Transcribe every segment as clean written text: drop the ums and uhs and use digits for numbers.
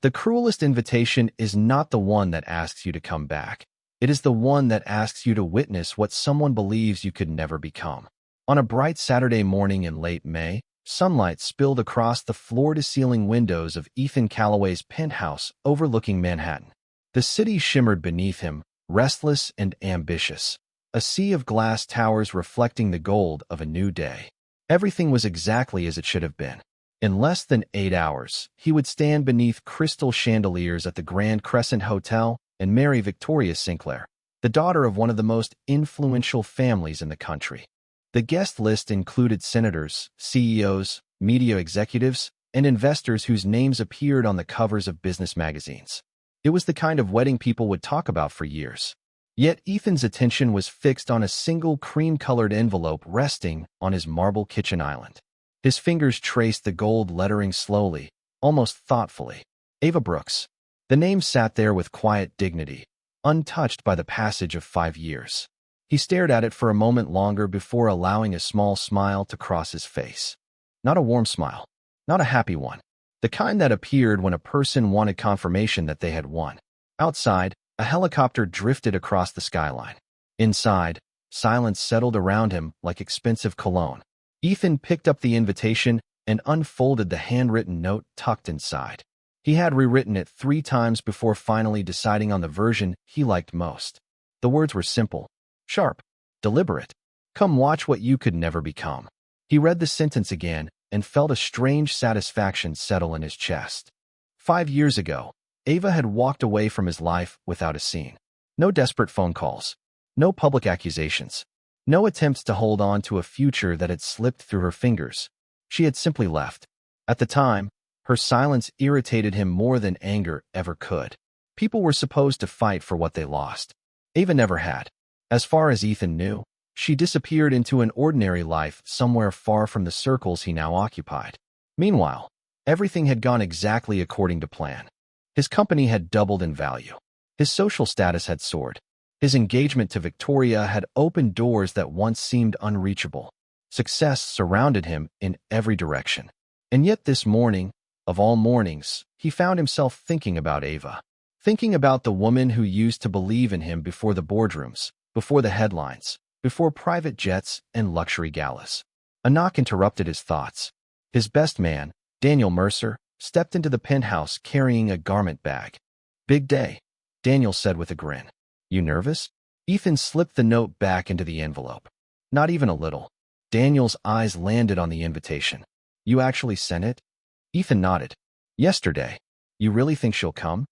The cruelest invitation is not the one that asks you to come back. It is the one that asks you to witness what someone believes you could never become. On a bright Saturday morning in late May, sunlight spilled across the floor-to-ceiling windows of Ethan Calloway's penthouse overlooking Manhattan. The city shimmered beneath him, restless and ambitious, a sea of glass towers reflecting the gold of a new day. Everything was exactly as it should have been. In less than 8 hours, he would stand beneath crystal chandeliers at the Grand Crescent Hotel and marry Victoria Sinclair, the daughter of one of the most influential families in the country. The guest list included senators, CEOs, media executives, and investors whose names appeared on the covers of business magazines. It was the kind of wedding people would talk about for years. Yet Ethan's attention was fixed on a single cream-colored envelope resting on his marble kitchen island. His fingers traced the gold lettering slowly, almost thoughtfully. Ava Brooks. The name sat there with quiet dignity, untouched by the passage of 5 years. He stared at it for a moment longer before allowing a small smile to cross his face. Not a warm smile, not a happy one, the kind that appeared when a person wanted confirmation that they had won. Outside, a helicopter drifted across the skyline. Inside, silence settled around him like expensive cologne. Ethan picked up the invitation and unfolded the handwritten note tucked inside. He had rewritten it 3 times before finally deciding on the version he liked most. The words were simple, sharp, deliberate. Come watch what you could never become. He read the sentence again and felt a strange satisfaction settle in his chest. 5 years ago, Ava had walked away from his life without a scene. No desperate phone calls. No public accusations. No attempts to hold on to a future that had slipped through her fingers. She had simply left. At the time, her silence irritated him more than anger ever could. People were supposed to fight for what they lost. Ava never had. As far as Ethan knew, she disappeared into an ordinary life somewhere far from the circles he now occupied. Meanwhile, everything had gone exactly according to plan. His company had doubled in value. His social status had soared. His engagement to Victoria had opened doors that once seemed unreachable. Success surrounded him in every direction. And yet this morning, of all mornings, he found himself thinking about Ava. Thinking about the woman who used to believe in him before the boardrooms, before the headlines, before private jets and luxury galas. A knock interrupted his thoughts. His best man, Daniel Mercer, stepped into the penthouse carrying a garment bag. "Big day," Daniel said with a grin. "You nervous?" Ethan slipped the note back into the envelope. "Not even a little." Daniel's eyes landed on the invitation. "You actually sent it?" Ethan nodded. "Yesterday. You really think she'll come?"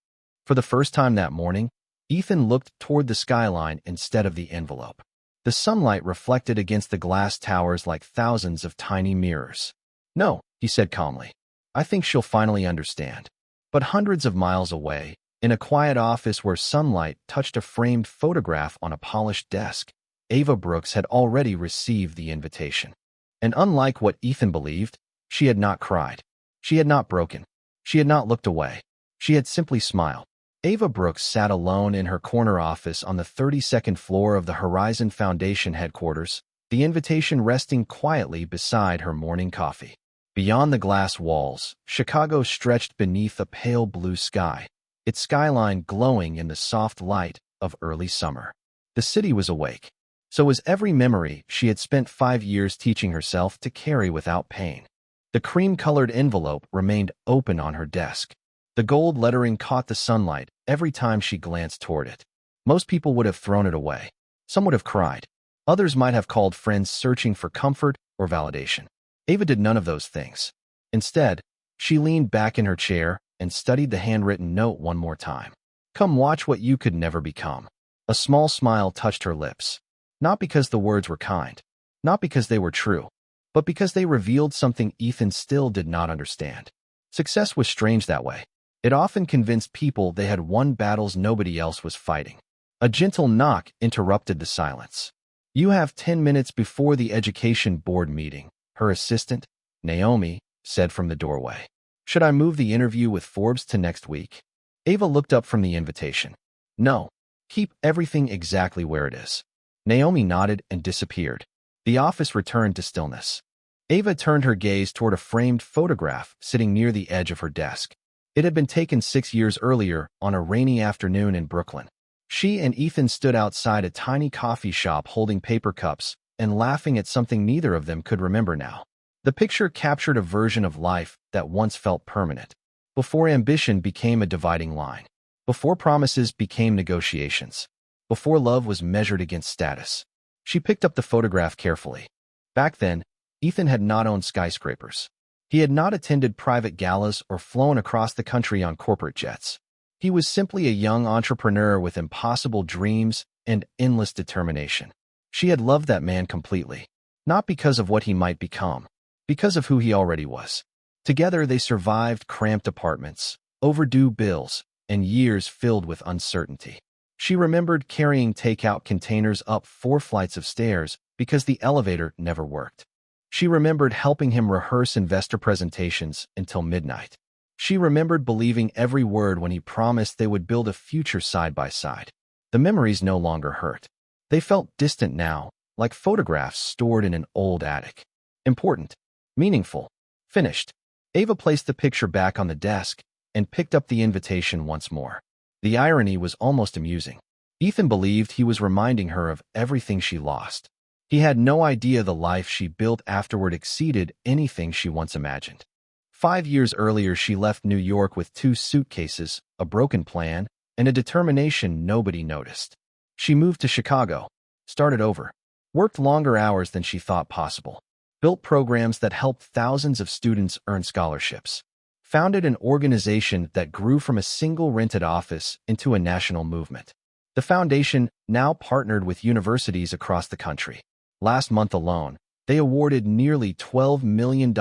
For the first time that morning, Ethan looked toward the skyline instead of the envelope. The sunlight reflected against the glass towers like thousands of tiny mirrors. "No," he said calmly. "I think she'll finally understand." But hundreds of miles away, in a quiet office where sunlight touched a framed photograph on a polished desk, Ava Brooks had already received the invitation. And unlike what Ethan believed, she had not cried. She had not broken. She had not looked away. She had simply smiled. Ava Brooks sat alone in her corner office on the 32nd floor of the Horizon Foundation headquarters, the invitation resting quietly beside her morning coffee. Beyond the glass walls, Chicago stretched beneath a pale blue sky, its skyline glowing in the soft light of early summer. The city was awake. So was every memory she had spent 5 years teaching herself to carry without pain. The cream-colored envelope remained open on her desk. The gold lettering caught the sunlight every time she glanced toward it. Most people would have thrown it away. Some would have cried. Others might have called friends searching for comfort or validation. Ava did none of those things. Instead, she leaned back in her chair and studied the handwritten note one more time. "Come watch what you could never become." A small smile touched her lips. Not because the words were kind, not because they were true, but because they revealed something Ethan still did not understand. Success was strange that way. It often convinced people they had won battles nobody else was fighting. A gentle knock interrupted the silence. "You have 10 minutes before the education board meeting," her assistant, Naomi, said from the doorway. "Should I move the interview with Forbes to next week?" Ava looked up from the invitation. "No. Keep everything exactly where it is." Naomi nodded and disappeared. The office returned to stillness. Ava turned her gaze toward a framed photograph sitting near the edge of her desk. It had been taken 6 years earlier on a rainy afternoon in Brooklyn. She and Ethan stood outside a tiny coffee shop holding paper cups and laughing at something neither of them could remember now. The picture captured a version of life that once felt permanent. Before ambition became a dividing line. Before promises became negotiations. Before love was measured against status. She picked up the photograph carefully. Back then, Ethan had not owned skyscrapers. He had not attended private galas or flown across the country on corporate jets. He was simply a young entrepreneur with impossible dreams and endless determination. She had loved that man completely, not because of what he might become, because of who he already was. Together they survived cramped apartments, overdue bills, and years filled with uncertainty. She remembered carrying takeout containers up 4 flights of stairs because the elevator never worked. She remembered helping him rehearse investor presentations until midnight. She remembered believing every word when he promised they would build a future side by side. The memories no longer hurt. They felt distant now, like photographs stored in an old attic. Important, meaningful, finished. Ava placed the picture back on the desk and picked up the invitation once more. The irony was almost amusing. Ethan believed he was reminding her of everything she lost. He had no idea the life she built afterward exceeded anything she once imagined. 5 years earlier, she left New York with 2 suitcases, a broken plan, and a determination nobody noticed. She moved to Chicago, started over, worked longer hours than she thought possible, built programs that helped thousands of students earn scholarships, founded an organization that grew from a single rented office into a national movement. The foundation now partnered with universities across the country. Last month alone, they awarded nearly $12 million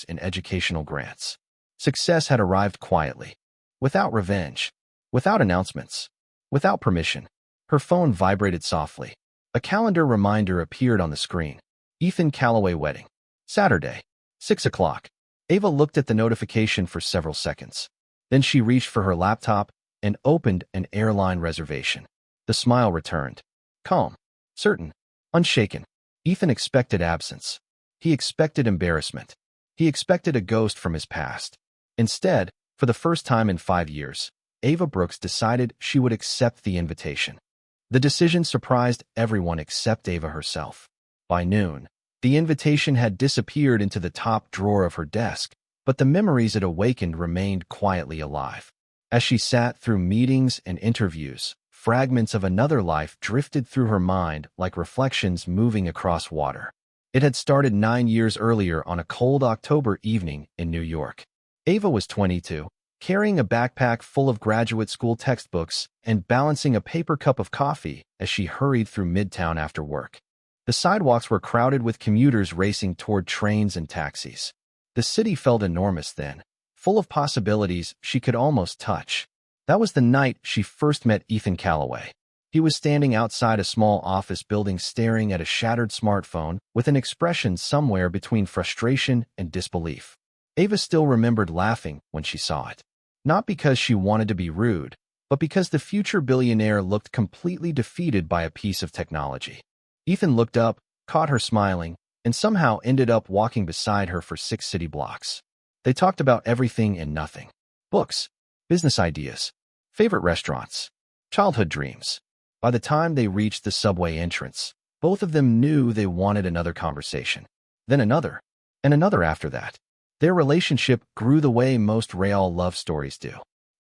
in educational grants. Success had arrived quietly, without revenge, without announcements, without permission. Her phone vibrated softly. A calendar reminder appeared on the screen. Ethan Calloway wedding. Saturday, 6 o'clock. Ava looked at the notification for several seconds. Then she reached for her laptop and opened an airline reservation. The smile returned. Calm, certain, unshaken. Ethan expected absence. He expected embarrassment. He expected a ghost from his past. Instead, for the first time in 5 years, Ava Brooks decided she would accept the invitation. The decision surprised everyone except Ava herself. By noon, the invitation had disappeared into the top drawer of her desk, but the memories it awakened remained quietly alive. As she sat through meetings and interviews, fragments of another life drifted through her mind like reflections moving across water. It had started 9 years earlier on a cold October evening in New York. Ava was 22, carrying a backpack full of graduate school textbooks and balancing a paper cup of coffee as she hurried through Midtown after work. The sidewalks were crowded with commuters racing toward trains and taxis. The city felt enormous then, full of possibilities she could almost touch. That was the night she first met Ethan Calloway. He was standing outside a small office building staring at a shattered smartphone with an expression somewhere between frustration and disbelief. Ava still remembered laughing when she saw it. Not because she wanted to be rude, but because the future billionaire looked completely defeated by a piece of technology. Ethan looked up, caught her smiling, and somehow ended up walking beside her for 6 city blocks. They talked about everything and nothing. Books, business ideas, favorite restaurants, childhood dreams. By the time they reached the subway entrance, both of them knew they wanted another conversation. Then another, and another after that. Their relationship grew the way most real love stories do.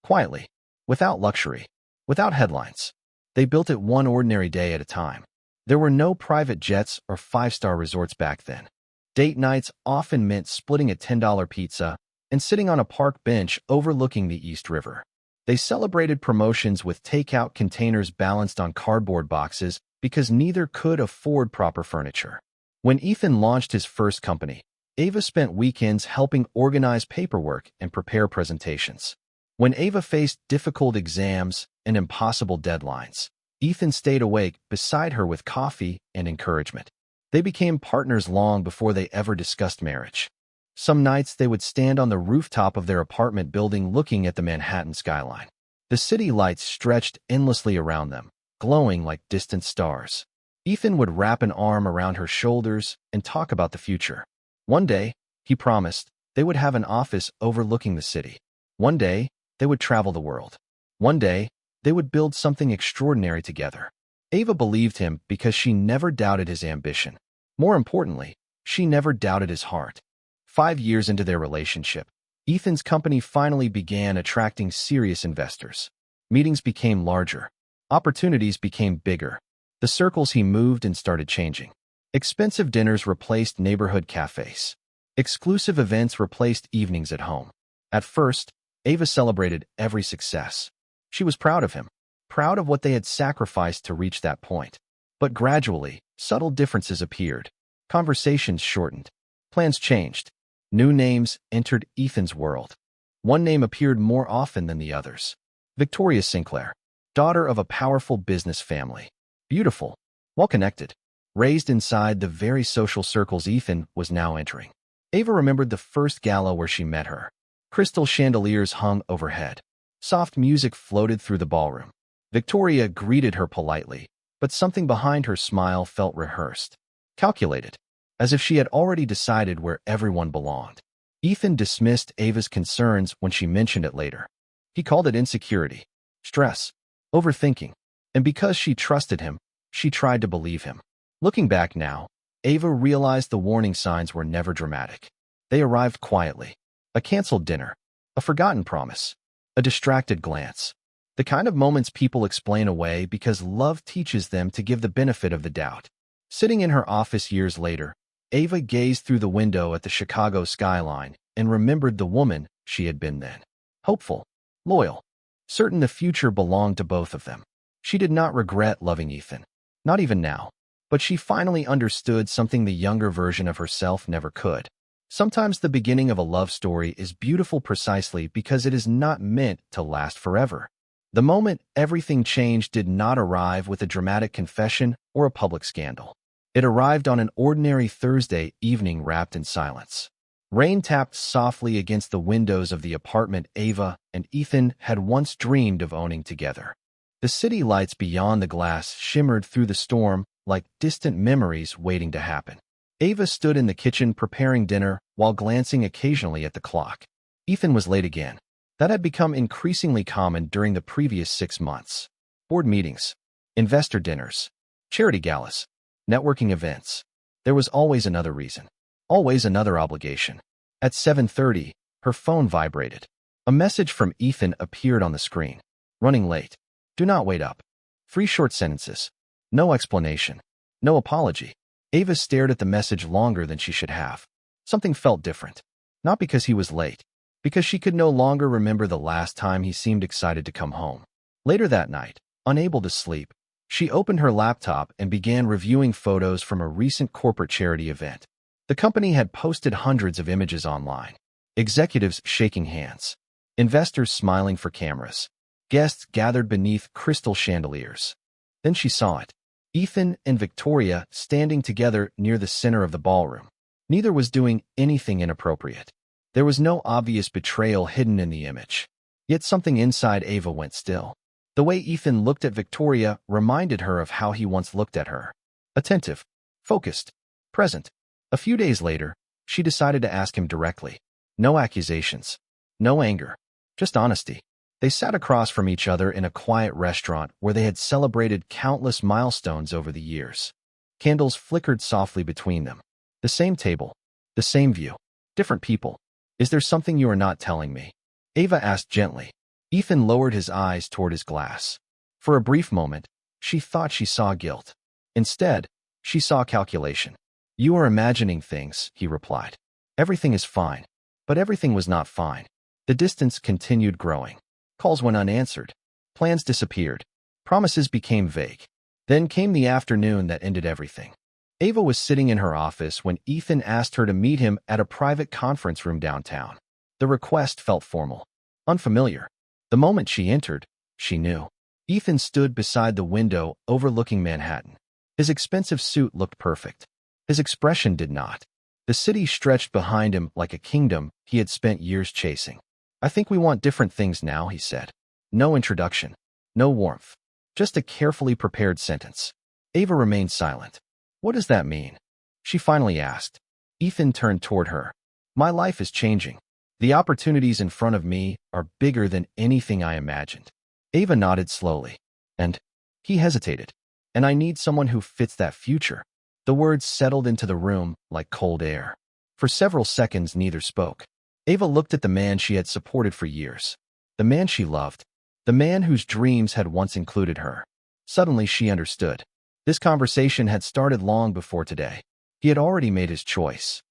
Quietly, without luxury, without headlines. They built it one ordinary day at a time. There were no private jets or 5-star resorts back then. Date nights often meant splitting a $10 pizza and sitting on a park bench overlooking the East River. They celebrated promotions with takeout containers balanced on cardboard boxes because neither could afford proper furniture. When Ethan launched his first company, Ava spent weekends helping organize paperwork and prepare presentations. When Ava faced difficult exams and impossible deadlines, Ethan stayed awake beside her with coffee and encouragement. They became partners long before they ever discussed marriage. Some nights they would stand on the rooftop of their apartment building looking at the Manhattan skyline. The city lights stretched endlessly around them, glowing like distant stars. Ethan would wrap an arm around her shoulders and talk about the future. One day, he promised, they would have an office overlooking the city. One day, They would travel the world. One day, they would build something extraordinary together. Ava believed him because she never doubted his ambition. More importantly, she never doubted his heart. 5 years into their relationship, Ethan's company finally began attracting serious investors. Meetings became larger. Opportunities became bigger. The circles he moved in started changing. Expensive dinners replaced neighborhood cafes. Exclusive events replaced evenings at home. At first, Ava celebrated every success. She was proud of him, proud of what they had sacrificed to reach that point. But gradually, subtle differences appeared. Conversations shortened. Plans changed. New names entered Ethan's world. One name appeared more often than the others. Victoria Sinclair, daughter of a powerful business family. Beautiful, well-connected, raised inside the very social circles Ethan was now entering. Ava remembered the first gala where she met her. Crystal chandeliers hung overhead. Soft music floated through the ballroom. Victoria greeted her politely, but something behind her smile felt rehearsed, calculated, as if she had already decided where everyone belonged. Ethan dismissed Ava's concerns when she mentioned it later. He called it insecurity, stress, overthinking, and because she trusted him, she tried to believe him. Looking back now, Ava realized the warning signs were never dramatic. They arrived quietly. A canceled dinner, a forgotten promise, a distracted glance. The kind of moments people explain away because love teaches them to give the benefit of the doubt. Sitting in her office years later, Ava gazed through the window at the Chicago skyline and remembered the woman she had been then. Hopeful, loyal, certain the future belonged to both of them. She did not regret loving Ethan, not even now, but she finally understood something the younger version of herself never could. Sometimes the beginning of a love story is beautiful precisely because it is not meant to last forever. The moment everything changed did not arrive with a dramatic confession or a public scandal. It arrived on an ordinary Thursday evening wrapped in silence. Rain tapped softly against the windows of the apartment Ava and Ethan had once dreamed of owning together. The city lights beyond the glass shimmered through the storm like distant memories waiting to happen. Ava stood in the kitchen preparing dinner while glancing occasionally at the clock. Ethan was late again. That had become increasingly common during the previous 6 months. Board meetings, investor dinners, charity galas, networking events. There was always another reason, always another obligation. At 7:30, her phone vibrated. A message from Ethan appeared on the screen. Running late. Do not wait up. 3 short sentences. No explanation. No apology. Ava stared at the message longer than she should have. Something felt different. Not because he was late, because she could no longer remember the last time he seemed excited to come home. Later that night, unable to sleep, she opened her laptop and began reviewing photos from a recent corporate charity event. The company had posted hundreds of images online. Executives shaking hands. Investors smiling for cameras. Guests gathered beneath crystal chandeliers. Then she saw it. Ethan and Victoria standing together near the center of the ballroom. Neither was doing anything inappropriate. There was no obvious betrayal hidden in the image. Yet something inside Ava went still. The way Ethan looked at Victoria reminded her of how he once looked at her. Attentive, focused, present. A few days later, she decided to ask him directly. No accusations. No anger. Just honesty. They sat across from each other in a quiet restaurant where they had celebrated countless milestones over the years. Candles flickered softly between them. The same table. The same view. Different people. Is there something you are not telling me? Ava asked gently. Ethan lowered his eyes toward his glass. For a brief moment, she thought she saw guilt. Instead, she saw calculation. You are imagining things, he replied. Everything is fine. But everything was not fine. The distance continued growing. Calls went unanswered. Plans disappeared. Promises became vague. Then came the afternoon that ended everything. Ava was sitting in her office when Ethan asked her to meet him at a private conference room downtown. The request felt formal, unfamiliar. The moment she entered, she knew. Ethan stood beside the window overlooking Manhattan. His expensive suit looked perfect. His expression did not. The city stretched behind him like a kingdom he had spent years chasing. I think we want different things now, he said. No introduction. No warmth. Just a carefully prepared sentence. Ava remained silent. What does that mean? She finally asked. Ethan turned toward her. My life is changing. The The opportunities in front of me are bigger than anything I imagined. Ava nodded slowly. And he hesitated. And I need someone who fits that future. The words settled into the room like cold air. For several seconds, neither spoke. Ava looked at the man she had supported for years. The man she loved. The man whose dreams had once included her. Suddenly, she understood. This conversation had started long before today. He had already made his choice.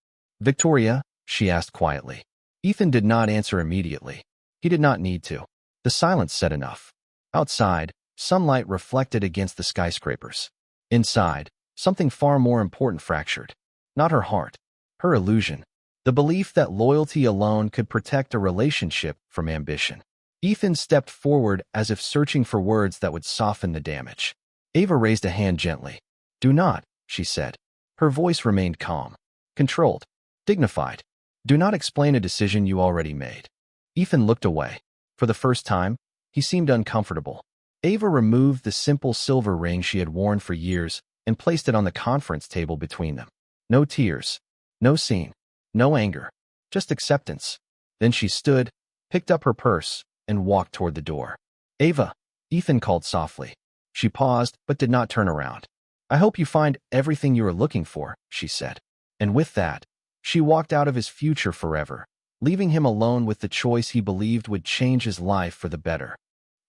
Victoria, she asked quietly. Ethan did not answer immediately. He did not need to. The silence said enough. Outside, sunlight reflected against the skyscrapers. Inside, something far more important fractured. Not her heart. Her illusion. The belief that loyalty alone could protect a relationship from ambition. Ethan stepped forward as if searching for words that would soften the damage. Ava raised a hand gently. Do not, she said. Her voice remained calm, controlled, dignified. Do not explain a decision you already made. Ethan looked away. For the first time, he seemed uncomfortable. Ava removed the simple silver ring she had worn for years and placed it on the conference table between them. No tears, no scene, no anger, just acceptance. Then she stood, picked up her purse, and walked toward the door. Ava, Ethan called softly. She paused, but did not turn around. I hope you find everything you are looking for, she said. And with that, she walked out of his future forever, leaving him alone with the choice he believed would change his life for the better.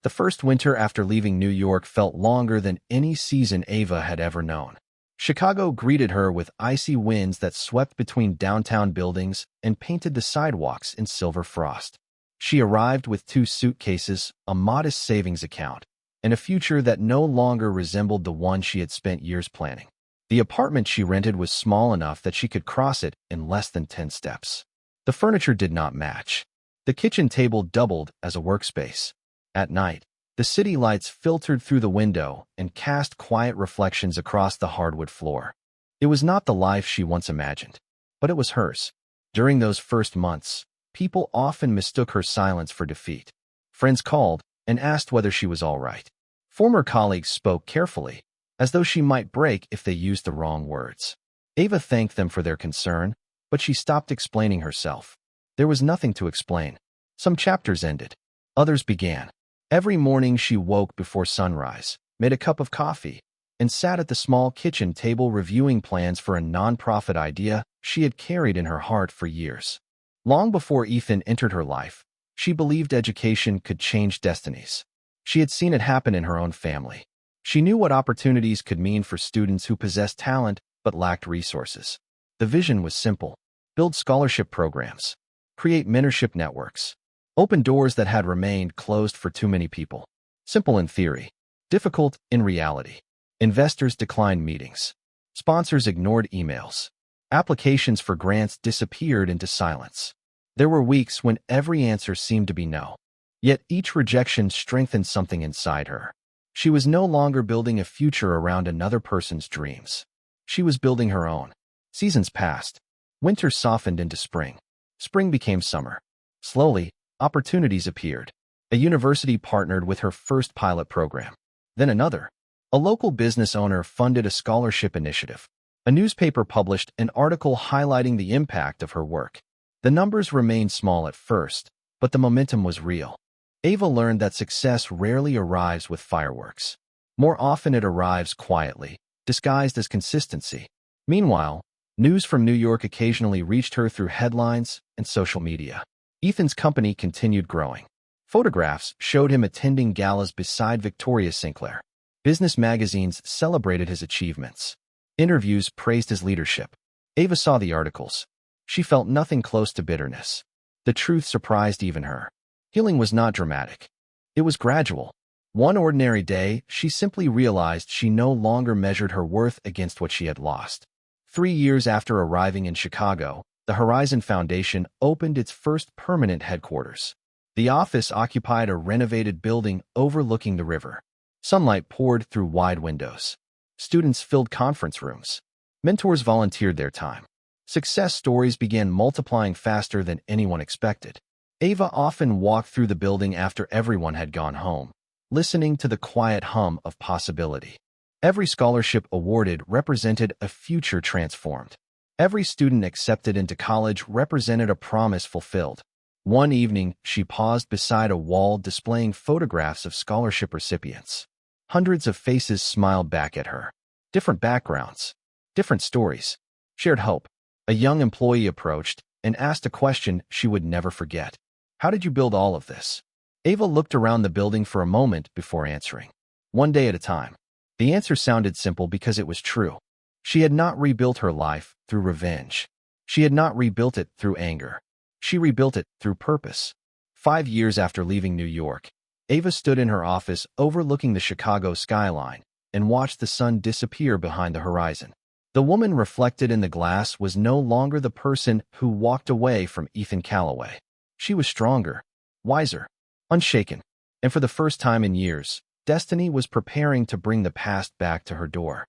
The first winter after leaving New York felt longer than any season Ava had ever known. Chicago greeted her with icy winds that swept between downtown buildings and painted the sidewalks in silver frost. She arrived with 2 suitcases, a modest savings account, and a future that no longer resembled the one she had spent years planning. The apartment she rented was small enough that she could cross it in less than 10 steps. The furniture did not match. The kitchen table doubled as a workspace. At night, the city lights filtered through the window and cast quiet reflections across the hardwood floor. It was not the life she once imagined, but it was hers. During those first months, people often mistook her silence for defeat. Friends called and asked whether she was all right. Former colleagues spoke carefully, as though she might break if they used the wrong words. Ava thanked them for their concern, but she stopped explaining herself. There was nothing to explain. Some chapters ended. Others began. Every morning she woke before sunrise, made a cup of coffee, and sat at the small kitchen table reviewing plans for a nonprofit idea she had carried in her heart for years. Long before Ethan entered her life, she believed education could change destinies. She had seen it happen in her own family. She knew what opportunities could mean for students who possessed talent but lacked resources. The vision was simple: build scholarship programs, create mentorship networks, open doors that had remained closed for too many people. Simple in theory, difficult in reality. Investors declined meetings. Sponsors ignored emails. Applications for grants disappeared into silence. There were weeks when every answer seemed to be no. Yet each rejection strengthened something inside her. She was no longer building a future around another person's dreams. She was building her own. Seasons passed. Winter softened into spring. Spring became summer. Slowly, opportunities appeared. A university partnered with her first pilot program. Then another. A local business owner funded a scholarship initiative. A newspaper published an article highlighting the impact of her work. The numbers remained small at first, but the momentum was real. Ava learned that success rarely arrives with fireworks. More often it arrives quietly, disguised as consistency. Meanwhile, news from New York occasionally reached her through headlines and social media. Ethan's company continued growing. Photographs showed him attending galas beside Victoria Sinclair. Business magazines celebrated his achievements. Interviews praised his leadership. Ava saw the articles. She felt nothing close to bitterness. The truth surprised even her. Healing was not dramatic. It was gradual. One ordinary day, she simply realized she no longer measured her worth against what she had lost. 3 years after arriving in Chicago, the Horizon Foundation opened its first permanent headquarters. The office occupied a renovated building overlooking the river. Sunlight poured through wide windows. Students filled conference rooms. Mentors volunteered their time. Success stories began multiplying faster than anyone expected. Ava often walked through the building after everyone had gone home, listening to the quiet hum of possibility. Every scholarship awarded represented a future transformed. Every student accepted into college represented a promise fulfilled. One evening, she paused beside a wall displaying photographs of scholarship recipients. Hundreds of faces smiled back at her. Different backgrounds, different stories, shared hope. A young employee approached and asked a question she would never forget. How did you build all of this? Ava looked around the building for a moment before answering. One day at a time. The answer sounded simple because it was true. She had not rebuilt her life through revenge. She had not rebuilt it through anger. She rebuilt it through purpose. 5 years after leaving New York, Ava stood in her office overlooking the Chicago skyline and watched the sun disappear behind the horizon. The woman reflected in the glass was no longer the person who walked away from Ethan Calloway. She was stronger, wiser, unshaken, and for the first time in years, destiny was preparing to bring the past back to her door.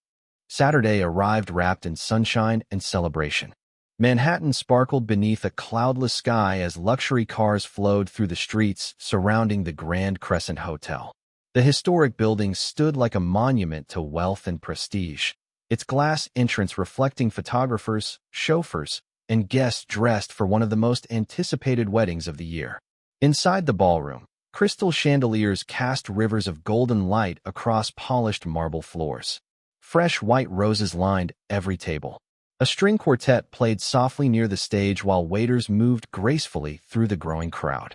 Saturday arrived wrapped in sunshine and celebration. Manhattan sparkled beneath a cloudless sky as luxury cars flowed through the streets surrounding the Grand Crescent Hotel. The historic building stood like a monument to wealth and prestige, its glass entrance reflecting photographers, chauffeurs, and guests dressed for one of the most anticipated weddings of the year. Inside the ballroom, crystal chandeliers cast rivers of golden light across polished marble floors. Fresh white roses lined every table. A string quartet played softly near the stage while waiters moved gracefully through the growing crowd.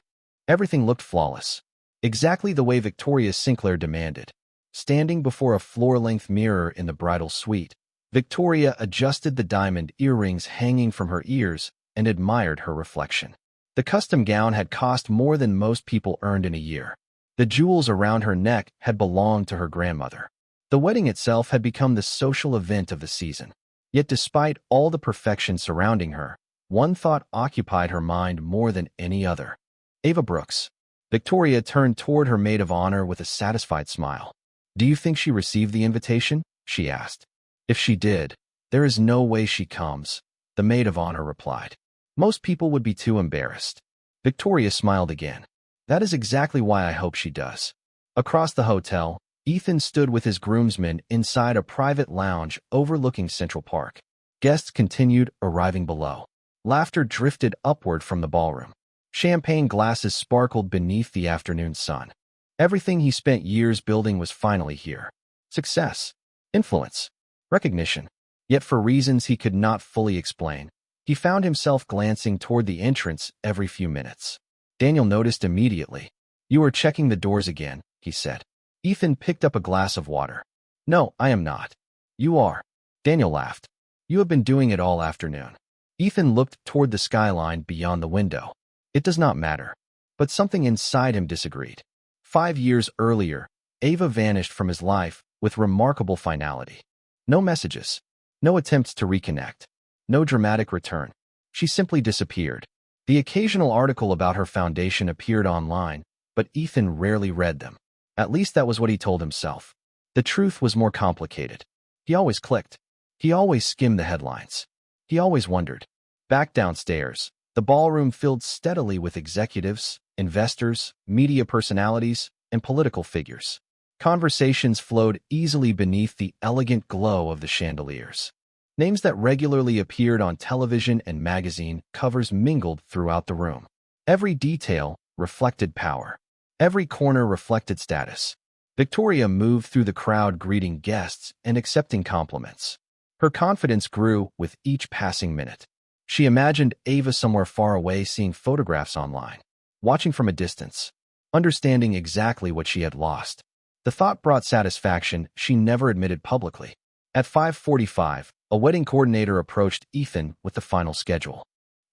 Everything looked flawless, exactly the way Victoria Sinclair demanded. Standing before a floor-length mirror in the bridal suite, Victoria adjusted the diamond earrings hanging from her ears and admired her reflection. The custom gown had cost more than most people earned in a year. The jewels around her neck had belonged to her grandmother. The wedding itself had become the social event of the season. Yet despite all the perfection surrounding her, one thought occupied her mind more than any other. Ava Brooks. Victoria turned toward her maid of honor with a satisfied smile. Do you think she received the invitation? She asked. If she did, there is no way she comes, the maid of honor replied. Most people would be too embarrassed. Victoria smiled again. That is exactly why I hope she does. Across the hotel, Ethan stood with his groomsmen inside a private lounge overlooking Central Park. Guests continued arriving below. Laughter drifted upward from the ballroom. Champagne glasses sparkled beneath the afternoon sun. Everything he spent years building was finally here. Success, influence, recognition. Yet for reasons he could not fully explain, he found himself glancing toward the entrance every few minutes. Daniel noticed immediately. You are checking the doors again, he said. Ethan picked up a glass of water. No, I am not. You are. Daniel laughed. You have been doing it all afternoon. Ethan looked toward the skyline beyond the window. It does not matter. But something inside him disagreed. 5 years earlier, Ava vanished from his life with remarkable finality. No messages. No attempts to reconnect. No dramatic return. She simply disappeared. The occasional article about her foundation appeared online, but Ethan rarely read them. At least that was what he told himself. The truth was more complicated. He always clicked. He always skimmed the headlines. He always wondered. Back downstairs, the ballroom filled steadily with executives, investors, media personalities, and political figures. Conversations flowed easily beneath the elegant glow of the chandeliers. Names that regularly appeared on television and magazine covers mingled throughout the room. Every detail reflected power. Every corner reflected status. Victoria moved through the crowd greeting guests and accepting compliments. Her confidence grew with each passing minute. She imagined Ava somewhere far away seeing photographs online, watching from a distance, understanding exactly what she had lost. The thought brought satisfaction she never admitted publicly. At 5:45, a wedding coordinator approached Ethan with the final schedule.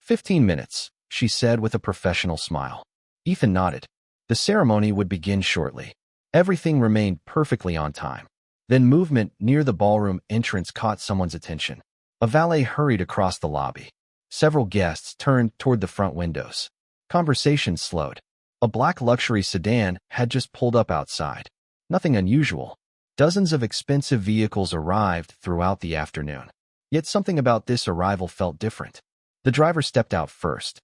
15 minutes, she said with a professional smile. Ethan nodded. The ceremony would begin shortly. Everything remained perfectly on time. Then movement near the ballroom entrance caught someone's attention. A valet hurried across the lobby. Several guests turned toward the front windows. Conversation slowed. A black luxury sedan had just pulled up outside. Nothing unusual. Dozens of expensive vehicles arrived throughout the afternoon. Yet something about this arrival felt different. The driver stepped out first.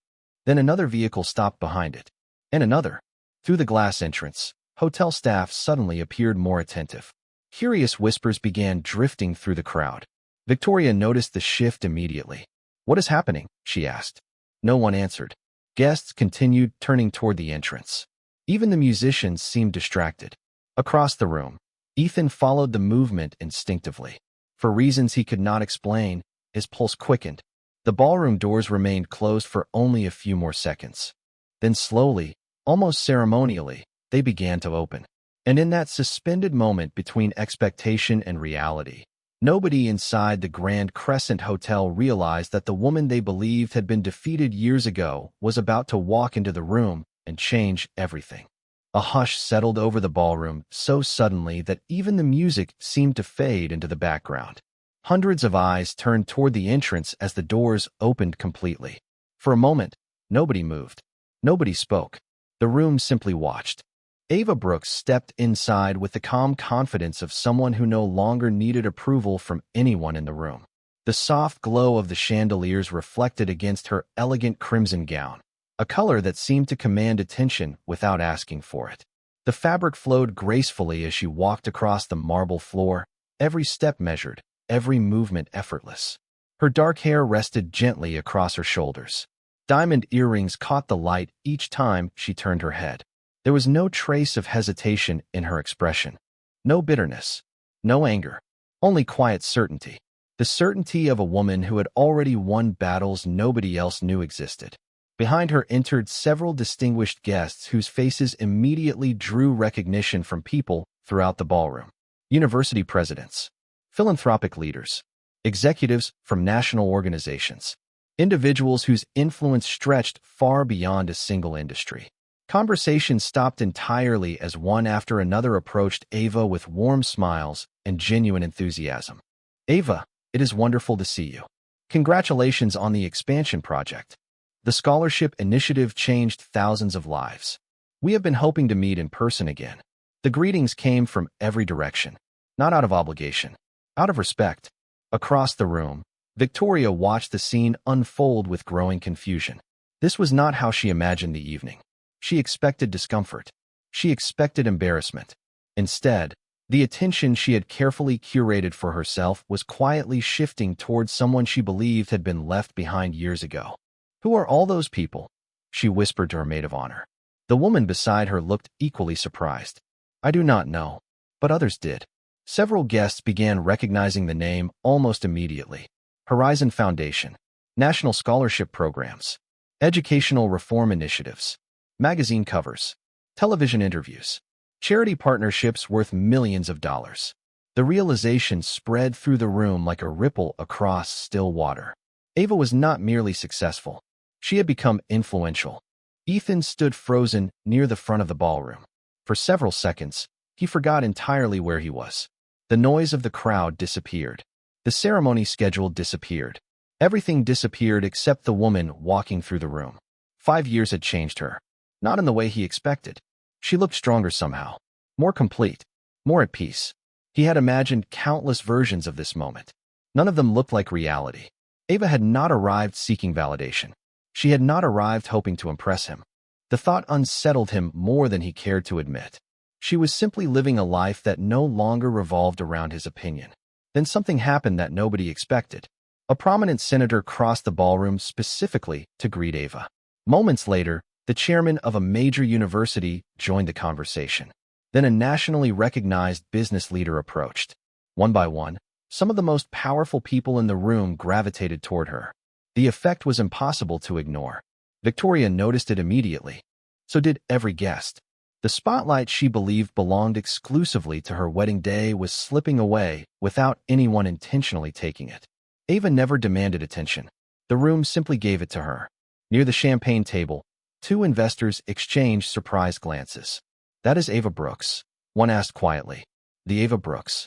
Then another vehicle stopped behind it. And another. Through the glass entrance, hotel staff suddenly appeared more attentive. Curious whispers began drifting through the crowd. Victoria noticed the shift immediately. What is happening? She asked. No one answered. Guests continued turning toward the entrance. Even the musicians seemed distracted. Across the room, Ethan followed the movement instinctively. For reasons he could not explain, his pulse quickened. The ballroom doors remained closed for only a few more seconds. Then slowly, almost ceremonially, they began to open. And in that suspended moment between expectation and reality, nobody inside the Grand Crescent Hotel realized that the woman they believed had been defeated years ago was about to walk into the room and change everything. A hush settled over the ballroom so suddenly that even the music seemed to fade into the background. Hundreds of eyes turned toward the entrance as the doors opened completely. For a moment, nobody moved. Nobody spoke. The room simply watched. Ava Brooks stepped inside with the calm confidence of someone who no longer needed approval from anyone in the room. The soft glow of the chandeliers reflected against her elegant crimson gown, a color that seemed to command attention without asking for it. The fabric flowed gracefully as she walked across the marble floor, every step measured, every movement effortless. Her dark hair rested gently across her shoulders. Diamond earrings caught the light each time she turned her head. There was no trace of hesitation in her expression. No bitterness. No anger. Only quiet certainty. The certainty of a woman who had already won battles nobody else knew existed. Behind her entered several distinguished guests whose faces immediately drew recognition from people throughout the ballroom. University presidents, philanthropic leaders, executives from national organizations, individuals whose influence stretched far beyond a single industry. Conversation stopped entirely as one after another approached Ava with warm smiles and genuine enthusiasm. "Ava, it is wonderful to see you. Congratulations on the expansion project. The scholarship initiative changed thousands of lives. We have been hoping to meet in person again." The greetings came from every direction, not out of obligation, out of respect. Across the room, Victoria watched the scene unfold with growing confusion. This was not how she imagined the evening. She expected discomfort. She expected embarrassment. Instead, the attention she had carefully curated for herself was quietly shifting towards someone she believed had been left behind years ago. "Who are all those people?" she whispered to her maid of honor. The woman beside her looked equally surprised. "I do not know, but others did." Several guests began recognizing the name almost immediately. Horizon Foundation, National Scholarship Programs, Educational Reform Initiatives, magazine covers, television interviews, charity partnerships worth millions of dollars. The realization spread through the room like a ripple across still water. Ava was not merely successful. She had become influential. Ethan stood frozen near the front of the ballroom. For several seconds, he forgot entirely where he was. The noise of the crowd disappeared. The ceremony schedule disappeared. Everything disappeared except the woman walking through the room. 5 years had changed her. Not in the way he expected. She looked stronger somehow. More complete. More at peace. He had imagined countless versions of this moment. None of them looked like reality. Ava had not arrived seeking validation. She had not arrived hoping to impress him. The thought unsettled him more than he cared to admit. She was simply living a life that no longer revolved around his opinion. Then something happened that nobody expected. A prominent senator crossed the ballroom specifically to greet Ava. Moments later, the chairman of a major university joined the conversation. Then a nationally recognized business leader approached. One by one, some of the most powerful people in the room gravitated toward her. The effect was impossible to ignore. Victoria noticed it immediately. So did every guest. The spotlight she believed belonged exclusively to her wedding day was slipping away without anyone intentionally taking it. Ava never demanded attention. The room simply gave it to her. Near the champagne table, 2 investors exchanged surprised glances. "That is Ava Brooks," one asked quietly. "The Ava Brooks,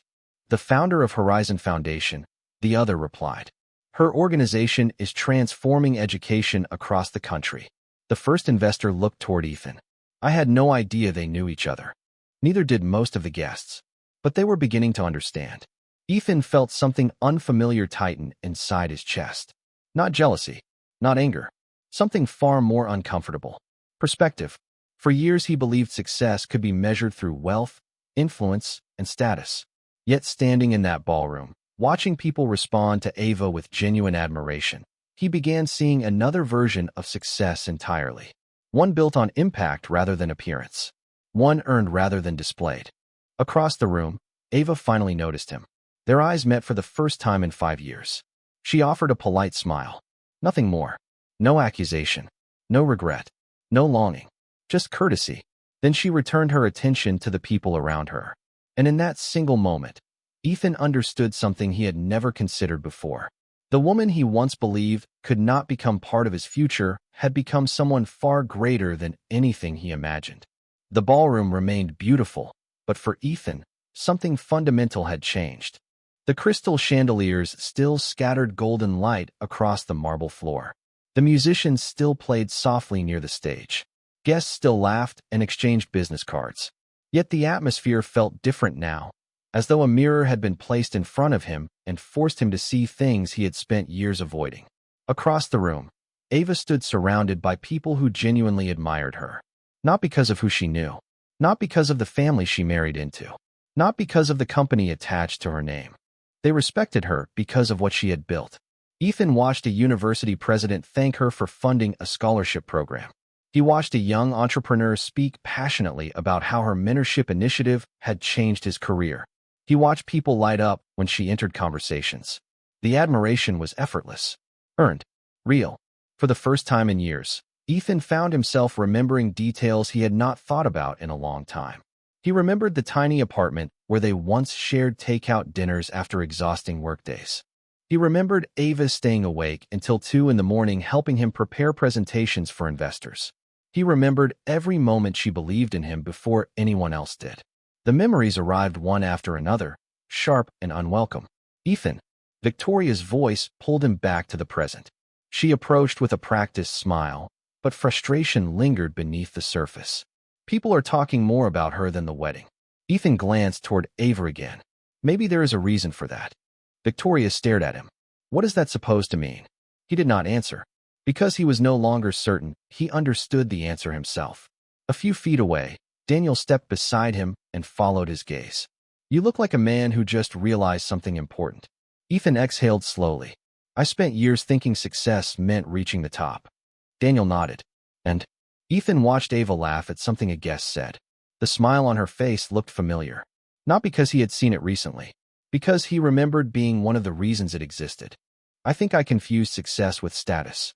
the founder of Horizon Foundation," the other replied. "Her organization is transforming education across the country." The first investor looked toward Ethan. "I had no idea they knew each other." Neither did most of the guests, but they were beginning to understand. Ethan felt something unfamiliar tighten inside his chest. Not jealousy, not anger. Something far more uncomfortable. Perspective. For years he believed success could be measured through wealth, influence, and status. Yet standing in that ballroom, watching people respond to Ava with genuine admiration, he began seeing another version of success entirely. One built on impact rather than appearance. One earned rather than displayed. Across the room, Ava finally noticed him. Their eyes met for the first time in 5 years. She offered a polite smile. Nothing more. No accusation. No regret. No longing. Just courtesy. Then she returned her attention to the people around her. And in that single moment, Ethan understood something he had never considered before. The woman he once believed could not become part of his future had become someone far greater than anything he imagined. The ballroom remained beautiful, but for Ethan, something fundamental had changed. The crystal chandeliers still scattered golden light across the marble floor. The musicians still played softly near the stage. Guests still laughed and exchanged business cards. Yet the atmosphere felt different now, as though a mirror had been placed in front of him and forced him to see things he had spent years avoiding. Across the room, Ava stood surrounded by people who genuinely admired her. Not because of who she knew. Not because of the family she married into. Not because of the company attached to her name. They respected her because of what she had built. Ethan watched a university president thank her for funding a scholarship program. He watched a young entrepreneur speak passionately about how her mentorship initiative had changed his career. He watched people light up when she entered conversations. The admiration was effortless, earned, real. For the first time in years, Ethan found himself remembering details he had not thought about in a long time. He remembered the tiny apartment where they once shared takeout dinners after exhausting workdays. He remembered Ava staying awake until 2 in the morning helping him prepare presentations for investors. He remembered every moment she believed in him before anyone else did. The memories arrived one after another, sharp and unwelcome. Ethan, Victoria's voice pulled him back to the present. She approached with a practiced smile, but frustration lingered beneath the surface. People are talking more about her than the wedding. Ethan glanced toward Ava again. Maybe there is a reason for that. Victoria stared at him. What is that supposed to mean? He did not answer. Because he was no longer certain, he understood the answer himself. A few feet away, Daniel stepped beside him and followed his gaze. You look like a man who just realized something important. Ethan exhaled slowly. I spent years thinking success meant reaching the top. Daniel nodded. And Ethan watched Ava laugh at something a guest said. The smile on her face looked familiar. Not because he had seen it recently. Because he remembered being one of the reasons it existed. I think I confused success with status.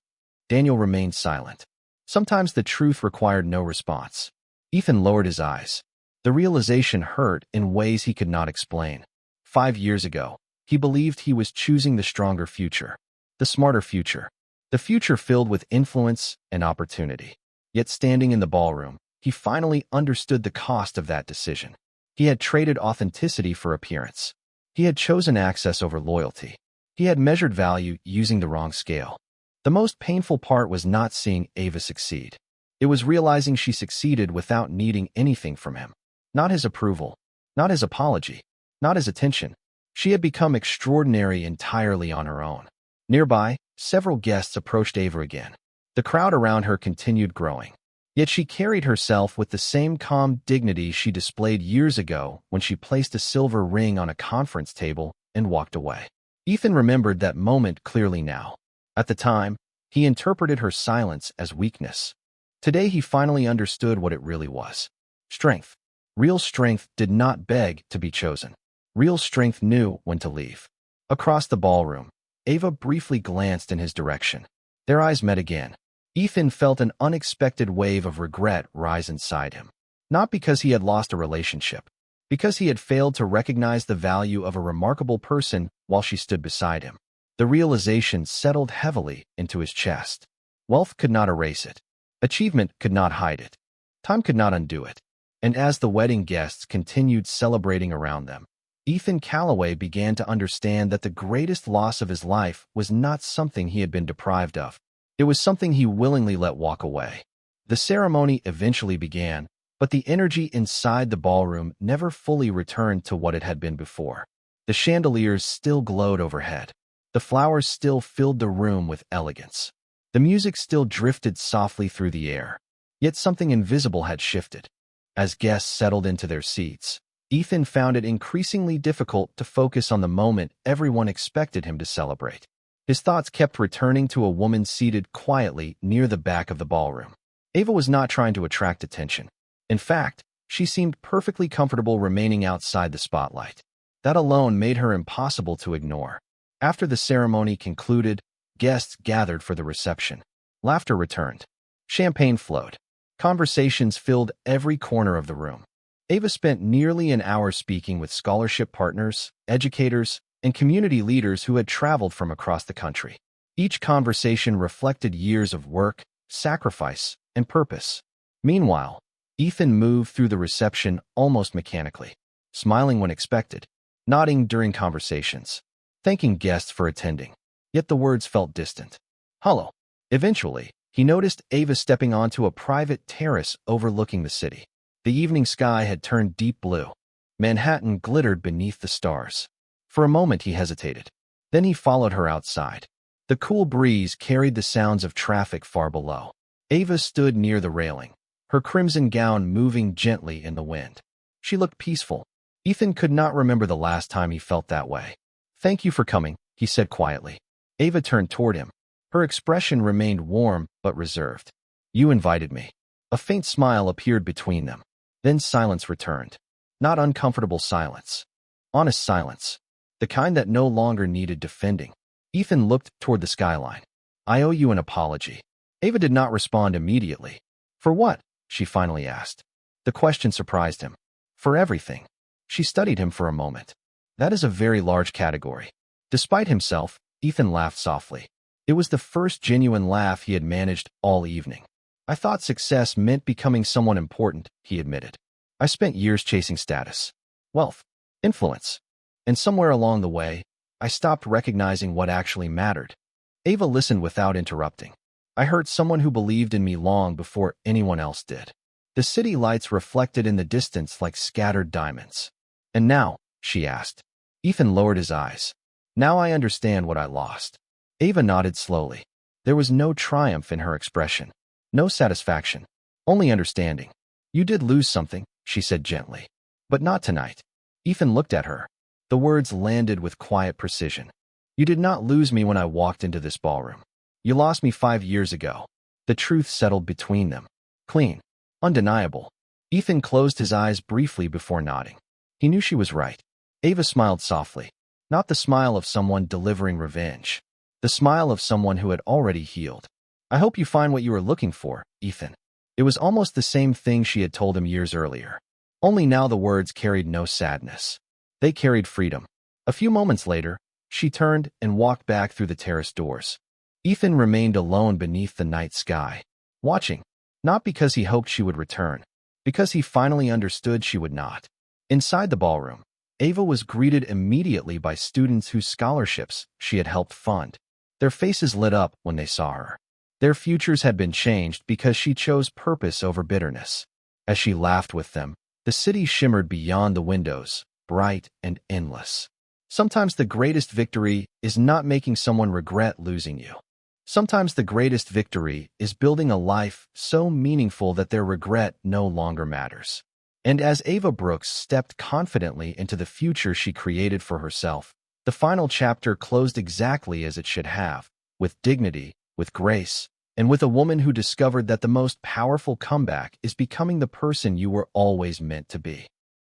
Daniel remained silent. Sometimes the truth required no response. Ethan lowered his eyes. The realization hurt in ways he could not explain. 5 years ago, he believed he was choosing the stronger future. The smarter future. The future filled with influence and opportunity. Yet standing in the ballroom, he finally understood the cost of that decision. He had traded authenticity for appearance. He had chosen access over loyalty. He had measured value using the wrong scale. The most painful part was not seeing Ava succeed. It was realizing she succeeded without needing anything from him. Not his approval. Not his apology. Not his attention. She had become extraordinary entirely on her own. Nearby, several guests approached Ava again. The crowd around her continued growing. Yet she carried herself with the same calm dignity she displayed years ago when she placed a silver ring on a conference table and walked away. Ethan remembered that moment clearly now. At the time, he interpreted her silence as weakness. Today he finally understood what it really was. Strength. Real strength did not beg to be chosen. Real strength knew when to leave. Across the ballroom, Ava briefly glanced in his direction. Their eyes met again. Ethan felt an unexpected wave of regret rise inside him. Not because he had lost a relationship, because he had failed to recognize the value of a remarkable person while she stood beside him. The realization settled heavily into his chest. Wealth could not erase it. Achievement could not hide it. Time could not undo it. And as the wedding guests continued celebrating around them, Ethan Calloway began to understand that the greatest loss of his life was not something he had been deprived of. It was something he willingly let walk away. The ceremony eventually began, but the energy inside the ballroom never fully returned to what it had been before. The chandeliers still glowed overhead. The flowers still filled the room with elegance. The music still drifted softly through the air. Yet something invisible had shifted. As guests settled into their seats, Ethan found it increasingly difficult to focus on the moment everyone expected him to celebrate. His thoughts kept returning to a woman seated quietly near the back of the ballroom. Ava was not trying to attract attention. In fact, she seemed perfectly comfortable remaining outside the spotlight. That alone made her impossible to ignore. After the ceremony concluded, guests gathered for the reception. Laughter returned. Champagne flowed. Conversations filled every corner of the room. Ava spent nearly an hour speaking with scholarship partners, educators, and community leaders who had traveled from across the country. Each conversation reflected years of work, sacrifice, and purpose. Meanwhile, Ethan moved through the reception almost mechanically, smiling when expected, nodding during conversations, thanking guests for attending. Yet the words felt distant. Hollow. Eventually, he noticed Ava stepping onto a private terrace overlooking the city. The evening sky had turned deep blue. Manhattan glittered beneath the stars. For a moment he hesitated. Then he followed her outside. The cool breeze carried the sounds of traffic far below. Ava stood near the railing, her crimson gown moving gently in the wind. She looked peaceful. Ethan could not remember the last time he felt that way. "Thank you for coming," he said quietly. Ava turned toward him. Her expression remained warm but reserved. "You invited me." A faint smile appeared between them. Then silence returned. Not uncomfortable silence. Honest silence. The kind that no longer needed defending. Ethan looked toward the skyline. "I owe you an apology." Ava did not respond immediately. "For what?" she finally asked. The question surprised him. "For everything." She studied him for a moment. "That is a very large category." Despite himself, Ethan laughed softly. It was the first genuine laugh he had managed all evening. "I thought success meant becoming someone important," he admitted. "I spent years chasing status, wealth, influence. And somewhere along the way, I stopped recognizing what actually mattered." Ava listened without interrupting. "I hurt someone who believed in me long before anyone else did." The city lights reflected in the distance like scattered diamonds. "And now?" she asked. Ethan lowered his eyes. "Now I understand what I lost." Ava nodded slowly. There was no triumph in her expression. No satisfaction. Only understanding. "You did lose something," she said gently. "But not tonight." Ethan looked at her. The words landed with quiet precision. "You did not lose me when I walked into this ballroom. You lost me 5 years ago." The truth settled between them. Clean. Undeniable. Ethan closed his eyes briefly before nodding. He knew she was right. Ava smiled softly. Not the smile of someone delivering revenge. The smile of someone who had already healed. "I hope you find what you were looking for, Ethan." It was almost the same thing she had told him years earlier. Only now the words carried no sadness. They carried freedom. A few moments later, she turned and walked back through the terrace doors. Ethan remained alone beneath the night sky, watching, not because he hoped she would return, because he finally understood she would not. Inside the ballroom, Ava was greeted immediately by students whose scholarships she had helped fund. Their faces lit up when they saw her. Their futures had been changed because she chose purpose over bitterness. As she laughed with them, the city shimmered beyond the windows, bright and endless. Sometimes the greatest victory is not making someone regret losing you. Sometimes the greatest victory is building a life so meaningful that their regret no longer matters. And as Ava Brooks stepped confidently into the future she created for herself, the final chapter closed exactly as it should have, with dignity, with grace, and with a woman who discovered that the most powerful comeback is becoming the person you were always meant to be.